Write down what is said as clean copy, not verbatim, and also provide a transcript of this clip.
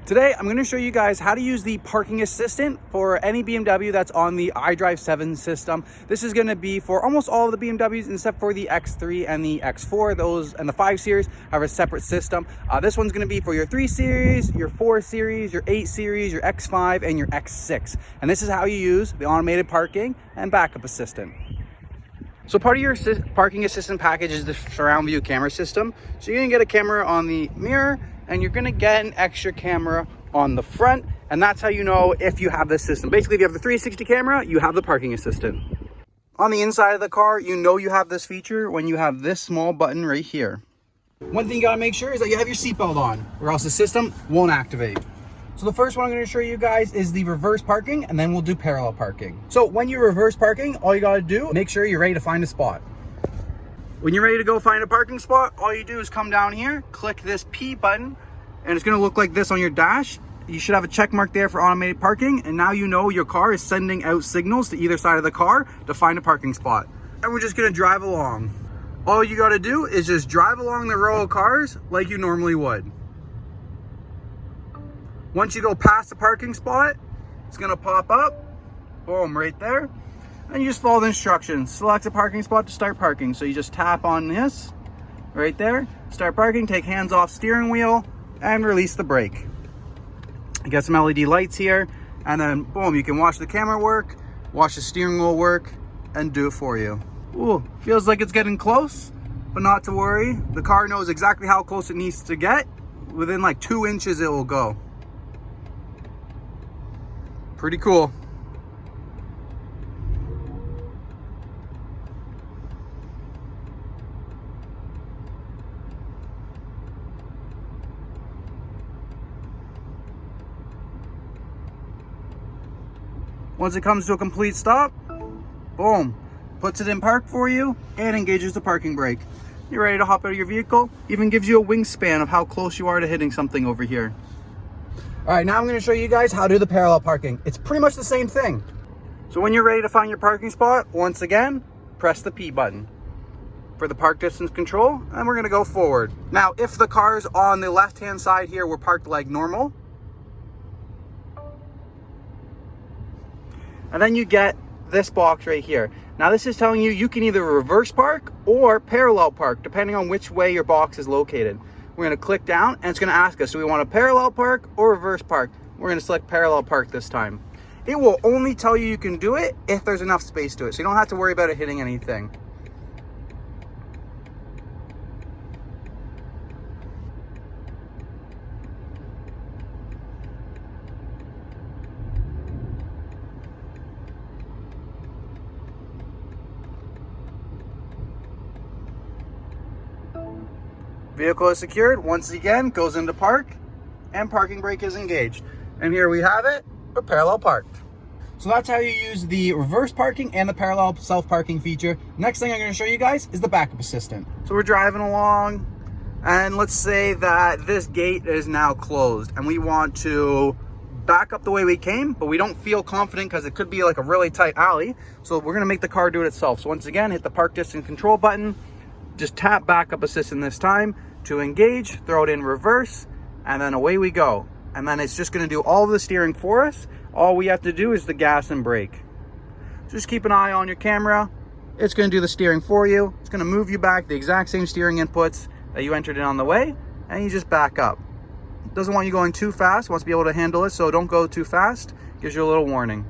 Today, I'm going to show you guys how to use the parking assistant for any BMW that's on the iDrive 7 system. This is going to be for almost all of the BMWs except for the X3 and the X4. Those and the 5 Series have a separate system. This one's going to be for your 3 Series, your 4 Series, your 8 Series, your X5, and your X6. And this is how you use the automated parking and backup assistant. So part of your parking assistant package is the surround view camera system. So you're going to get a camera on the mirror, and you're going to get an extra camera on the front, and that's how you know if you have this system. Basically, if you have the 360 camera, you have the parking assistant. On the inside of the car, you know you have this feature when you have this small button right here. One thing you got to make sure is that you have your seatbelt on, or else the system won't activate. So the first one I'm going to show you guys is the reverse parking, and then we'll do parallel parking. So when you reverse parking, all you got to do, make sure you're ready to find a spot. When you're ready to go find a parking spot, all you do is come down here, click this P button, and it's going to look like this on your dash. You should have a check mark there for automated parking, and now you know your car is sending out signals to either side of the car to find a parking spot. And we're just going to drive along. All you got to do is just drive along the row of cars like you normally would. Once you go past the parking spot, it's going to pop up, boom, right there. And you just follow the instructions. Select a parking spot to start parking. So you just tap on this right there, start parking, take hands off steering wheel, and release the brake. You got some LED lights here, and then boom, you can watch the camera work, watch the steering wheel work, and do it for you. Ooh, feels like it's getting close, but not to worry. The car knows exactly how close it needs to get. Within like 2 inches, it will go. Pretty cool. Once it comes to a complete stop, boom, puts it in park for you and engages the parking brake. You're ready to hop out of your vehicle. Even gives you a wingspan of how close you are to hitting something over here. All right, now I'm going to show you guys how to do the parallel parking. It's pretty much the same thing. So when you're ready to find your parking spot, once again, press the P button for the park distance control, and we're going to go forward. Now, if the cars on the left-hand side here were parked like normal, and then you get this box right here. Now this is telling you you can either reverse park or parallel park, depending on which way your box is located. We're going to click down, and it's going to ask us, do we want to parallel park or reverse park? We're going to select parallel park this time. It will only tell you can do it if there's enough space to it, so you don't have to worry about it hitting anything. Vehicle is secured, once again, goes into park, and parking brake is engaged. And here we have it, we're parallel parked. So that's how you use the reverse parking and the parallel self-parking feature. Next thing I'm going to show you guys is the backup assistant. So we're driving along, and let's say that this gate is now closed, and we want to back up the way we came, but we don't feel confident because it could be like a really tight alley. So we're going to make the car do it itself. So once again, hit the park distance control button. Just tap backup assistant this time to engage, throw it in reverse, and then away we go. And then it's just going to do all of the steering for us. All we have to do is the gas and brake. Just keep an eye on your camera. It's going to do the steering for you. It's going to move you back the exact same steering inputs that you entered in on the way, and you just back up. It doesn't want you going too fast. It wants to be able to handle it, so don't go too fast. Gives you a little warning.